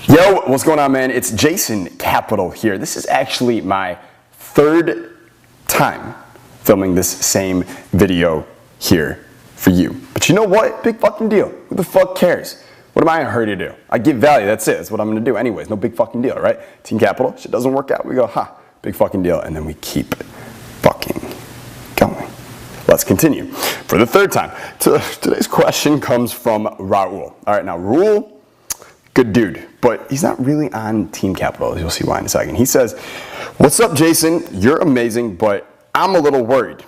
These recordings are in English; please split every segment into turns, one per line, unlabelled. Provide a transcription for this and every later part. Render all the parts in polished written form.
Yo, what's going on, man? It's Jason Capital here. This is actually my third time filming this same video here for you. But you know what? Big fucking deal. Who the fuck cares? What am I in a hurry to do? I give value, that's it. That's what I'm gonna do anyways. No big fucking deal, right? Team Capital, shit doesn't work out. We go, big fucking deal. And then we keep fucking going. Let's continue. For the third time, today's question comes from Raul. All right, now Raul, good dude, but he's not really on Team Capital. You'll see why in a second. He says, "What's up, Jason? You're amazing, but I'm a little worried."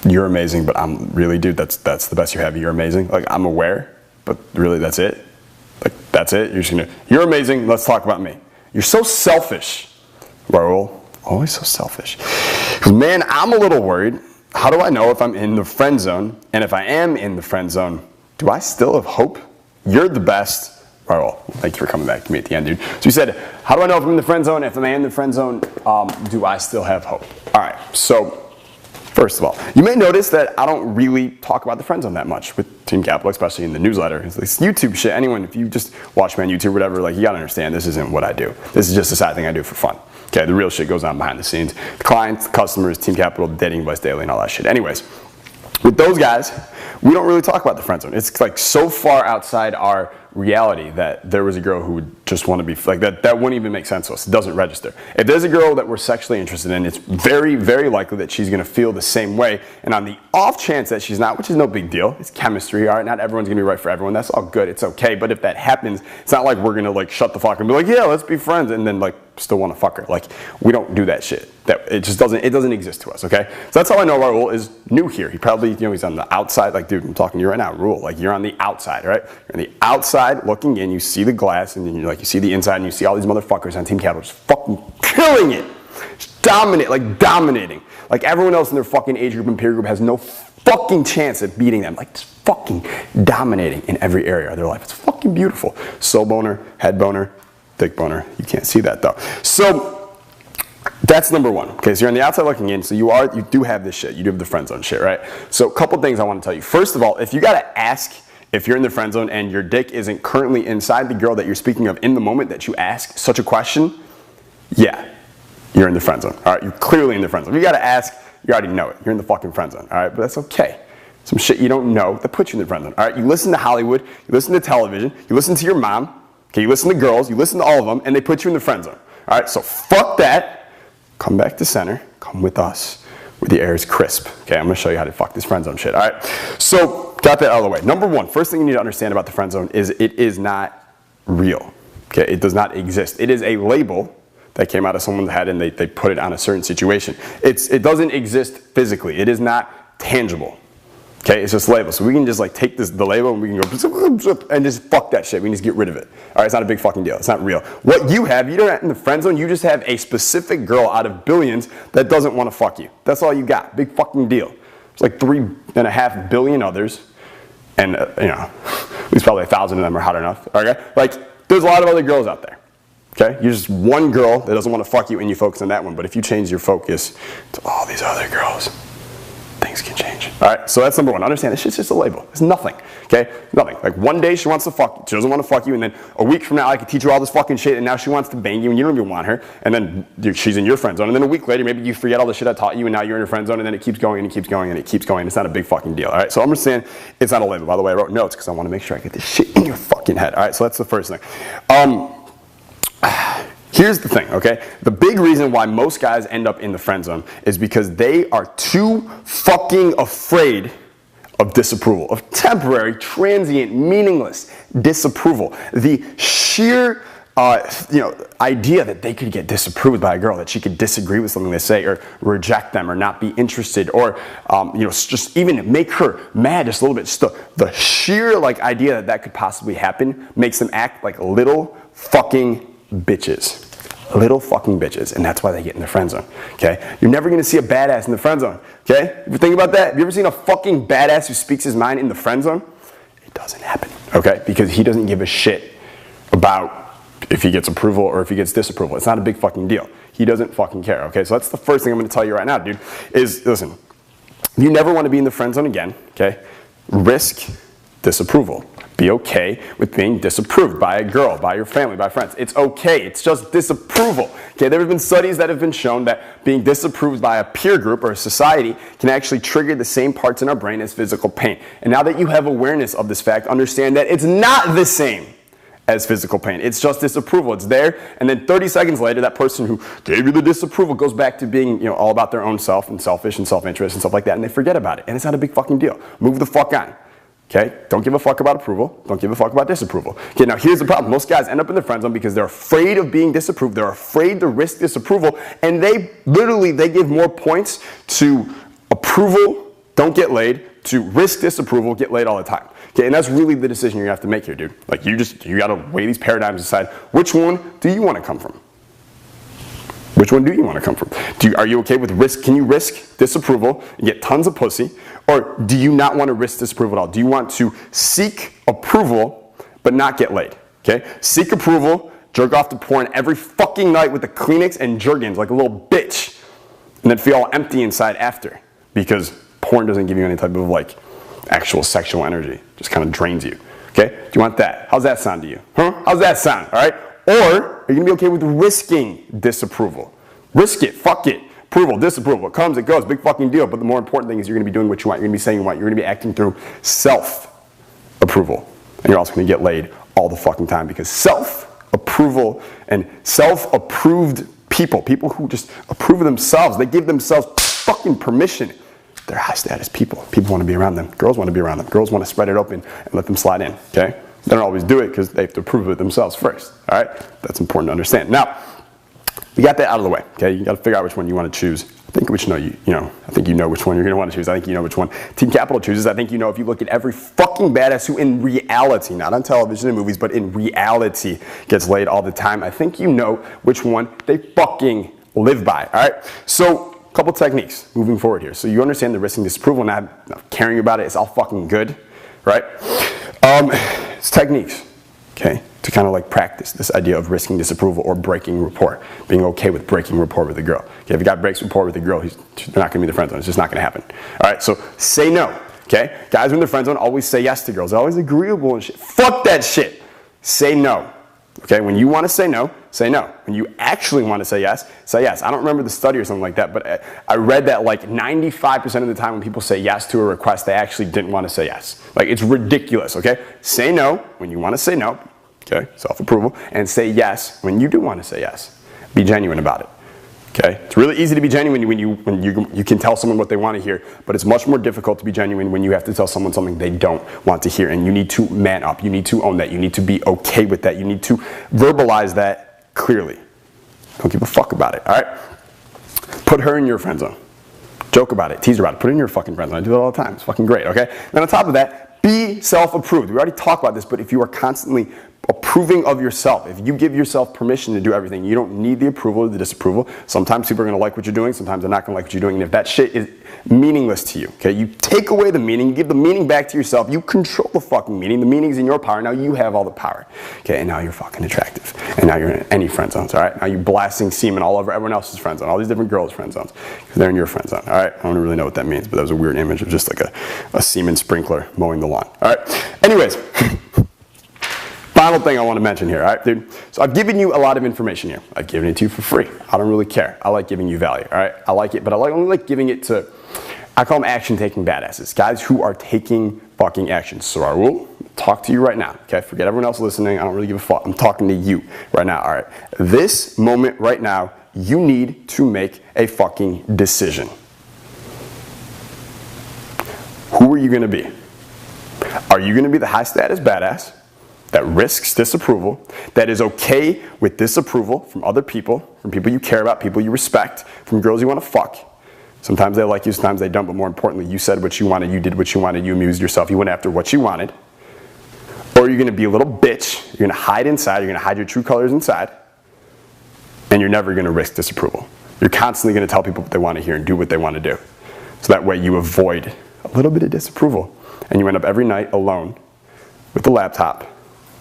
You're amazing, but I'm really, dude, that's the best you have. You're amazing. Like, I'm aware, but really, that's it. Like, that's it. You're amazing. Let's talk about me. You're so selfish, Raul. Always so selfish. Man, I'm a little worried. How do I know if I'm in the friend zone? And if I am in the friend zone, do I still have hope? You're the best. Raul, thank you for coming back to me at the end, dude. So you said, how do I know if I'm in the friend zone? If I'm in the friend zone, do I still have hope? All right, so first of all, you may notice that I don't really talk about the friend zone that much with Team Capital, especially in the newsletter. It's this YouTube shit. Anyone, if you just watch me on YouTube or whatever, like, you gotta understand this isn't what I do. This is just a side thing I do for fun. Okay, the real shit goes on behind the scenes. Clients, customers, Team Capital, Dating Advice Daily, and all that shit. Anyways, with those guys, we don't really talk about the friend zone. It's like so far outside our reality that there was a girl who would just want to be like that. That wouldn't even make sense to us. It doesn't register. If there's a girl that we're sexually interested in, it's very, very likely that she's going to feel the same way. And on the off chance that she's not, which is no big deal, it's chemistry. All right, not everyone's going to be right for everyone. That's all good. It's okay. But if that happens, it's not like we're going to like shut the fuck and be like, yeah, let's be friends, and then like still want to fuck her. Like, we don't do that shit. That it just doesn't. It doesn't exist to us. Okay. So that's how I know Raul is new here. He probably, he's on the outside. Like, dude, I'm talking to you right now, Raul. Like, you're on the outside, right? You're on the outside looking in. You see the glass, and then you see the inside, and you see all these motherfuckers on Team Capital just fucking killing it, just dominating. Like, everyone else in their fucking age group and peer group has no fucking chance at beating them. Like, just fucking dominating in every area of their life. It's fucking beautiful. Soul boner, head boner, thick boner. You can't see that though. So that's number one. Okay, so you're on the outside looking in, so you do have this shit. You do have the friend zone shit, right? So a couple things I want to tell you. First of all, if you gotta ask if you're in the friend zone and your dick isn't currently inside the girl that you're speaking of in the moment that you ask such a question, yeah, you're in the friend zone. All right, you're clearly in the friend zone. If you gotta ask, you already know it. You're in the fucking friend zone. All right, but that's okay. Some shit you don't know that puts you in the friend zone. All right, you listen to Hollywood, you listen to television, you listen to your mom. Okay, you listen to girls, you listen to all of them, and they put you in the friend zone. All right, so fuck that. Come back to center. Come with us, where the air is crisp. Okay, I'm gonna show you how to fuck this friend zone shit. All right, so got that out of the way. Number one, first thing you need to understand about the friend zone is it is not real. Okay, it does not exist. It is a label that came out of someone's head and they put it on a certain situation. It doesn't exist physically. It is not tangible. Okay, it's just label. So we can just like take the label and we can go and just fuck that shit. We can just get rid of it. All right, it's not a big fucking deal. It's not real. What you have, you don't in the friend zone, you just have a specific girl out of billions that doesn't want to fuck you. That's all you got. Big fucking deal. There's like 3.5 billion others, and at least probably 1,000 of them are hot enough. Okay, like there's a lot of other girls out there. Okay, you're just one girl that doesn't want to fuck you, and you focus on that one. But if you change your focus to all these other girls, things can change. All right, so that's number one. Understand, this shit's just a label. It's nothing, okay? Nothing. Like, one day she wants to fuck you, she doesn't want to fuck you, and then a week from now I can teach her all this fucking shit, and now she wants to bang you, and you don't even want her, and then she's in your friend zone, and then a week later, maybe you forget all the shit I taught you, and now you're in your friend zone, and then it keeps going, and it keeps going, and it keeps going. It's not a big fucking deal, all right? So understand, it's not a label. By the way, I wrote notes, because I want to make sure I get this shit in your fucking head, all right? So that's the first thing. Here's the thing, okay? The big reason why most guys end up in the friend zone is because they are too fucking afraid of disapproval, of temporary, transient, meaningless disapproval. The sheer idea that they could get disapproved by a girl, that she could disagree with something they say, or reject them, or not be interested, or just even make her mad just a little bit. Just the sheer idea that could possibly happen makes them act like little fucking bitches. Little fucking bitches, and that's why they get in the friend zone, okay? You're never gonna see a badass in the friend zone, okay? If you think about that, have you ever seen a fucking badass who speaks his mind in the friend zone? It doesn't happen, okay? Because he doesn't give a shit about if he gets approval or if he gets disapproval. It's not a big fucking deal. He doesn't fucking care, okay? So that's the first thing I'm gonna tell you right now, dude, is listen, you never wanna be in the friend zone again, okay? Risk disapproval. Be okay with being disapproved by a girl, by your family, by friends. It's okay. It's just disapproval. Okay, there have been studies that have been shown that being disapproved by a peer group or a society can actually trigger the same parts in our brain as physical pain. And now that you have awareness of this fact, understand that it's not the same as physical pain. It's just disapproval. It's there, and then 30 seconds later, that person who gave you the disapproval goes back to being, all about their own self and selfish and self-interest and stuff like that, and they forget about it. And it's not a big fucking deal. Move the fuck on. Okay? Don't give a fuck about approval. Don't give a fuck about disapproval. Okay, now here's the problem. Most guys end up in the friend zone because they're afraid of being disapproved. They're afraid to risk disapproval, and they give more points to approval, don't get laid, to risk disapproval, get laid all the time. Okay, and that's really the decision you have to make here, dude. Like, you gotta weigh these paradigms and decide which one do you want to come from? Which one do you want to come from? Are you okay with risk? Can you risk disapproval and get tons of pussy? Or do you not want to risk disapproval at all? Do you want to seek approval but not get laid? Okay? Seek approval, jerk off to porn every fucking night with the Kleenex and Jergens like a little bitch, and then feel all empty inside after because porn doesn't give you any type of like actual sexual energy. It just kind of drains you. Okay? Do you want that? How's that sound to you? Huh? How's that sound? All right? Or are you going to be okay with risking disapproval? Risk it. Fuck it. Approval, disapproval. It comes, it goes. Big fucking deal. But the more important thing is you're going to be doing what you want. You're going to be saying what you want. You're going to be acting through self-approval. And you're also going to get laid all the fucking time because self-approval and self-approved people who just approve of themselves, they give themselves fucking permission. They're high status people. People want to be around them. Girls want to be around them. Girls want to spread it open and let them slide in. Okay? They don't always do it because they have to prove it themselves first. All right? That's important to understand. Now, we got that out of the way. Okay? You got to figure out which one you want to choose. I think I think you know which one you're going to want to choose. I think you know which one Team Capital chooses. I think you know if you look at every fucking badass who in reality, not on television and movies, but in reality gets laid all the time. I think you know which one they fucking live by. All right? So, couple techniques moving forward here. So you understand the risking disapproval, not caring about it. It's all fucking good, right? It's techniques, okay, to kind of like practice this idea of risking disapproval or breaking rapport, being okay with breaking rapport with a girl. Okay, if a guy breaks rapport with a girl, they're not going to be in the friend zone. It's just not going to happen. All right, so say no. Okay, guys in the friend zone always say yes to girls. They're always agreeable and shit. Fuck that shit. Say no. Okay, when you want to say no, say no. When you actually want to say yes, say yes. I don't remember the study or something like that, but I read that like 95% of the time when people say yes to a request, they actually didn't want to say yes. Like, it's ridiculous, okay? Say no when you want to say no, okay, self-approval, and say yes when you do want to say yes. Be genuine about it. Okay? It's really easy to be genuine when you can tell someone what they want to hear, but it's much more difficult to be genuine when you have to tell someone something they don't want to hear, and you need to man up. You need to own that. You need to be okay with that. You need to verbalize that clearly. Don't give a fuck about it, all right? Put her in your friend zone. Joke about it. Tease her about it. Put her in your fucking friend zone. I do it all the time. It's fucking great, okay? Then on top of that, be self-approved. We already talked about this, but if you are constantly approving of yourself, if you give yourself permission to do everything, you don't need the approval or the disapproval. Sometimes people are going to like what you're doing, sometimes they're not going to like what you're doing, and if that shit is meaningless to you, okay, you take away the meaning, you give the meaning back to yourself, you control the fucking meaning, the meaning's in your power, now you have all the power, okay, and now you're fucking attractive, and now you're in any friend zones, all right, now you're blasting semen all over everyone else's friend zone, all these different girls' friend zones, because they're in your friend zone, all right, I don't really know what that means, but that was a weird image of just like a semen sprinkler mowing the lawn, all right, anyways, final thing I want to mention here, all right, dude? So I've given you a lot of information here. I've given it to you for free. I don't really care. I like giving you value, all right? I like it, but I only like giving it to, I call them action-taking badasses, guys who are taking fucking action. So I will talk to you right now, okay? Forget everyone else listening. I don't really give a fuck. I'm talking to you right now, all right? This moment right now, you need to make a fucking decision. Who are you going to be? Are you going to be the high-status badass that risks disapproval, that is okay with disapproval from other people, from people you care about, people you respect, from girls you want to fuck? Sometimes they like you, sometimes they don't, but more importantly, you said what you wanted, you did what you wanted, you amused yourself, you went after what you wanted. Or you're going to be a little bitch, you're going to hide inside, you're going to hide your true colors inside, and you're never going to risk disapproval. You're constantly going to tell people what they want to hear and do what they want to do. So that way you avoid a little bit of disapproval, and you end up every night alone with the laptop,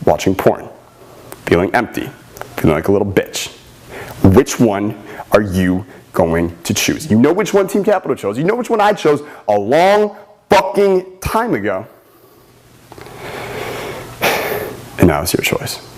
watching porn, feeling empty, feeling like a little bitch. Which one are you going to choose? You know which one Team Capital chose. You know which one I chose a long fucking time ago. And now it's your choice.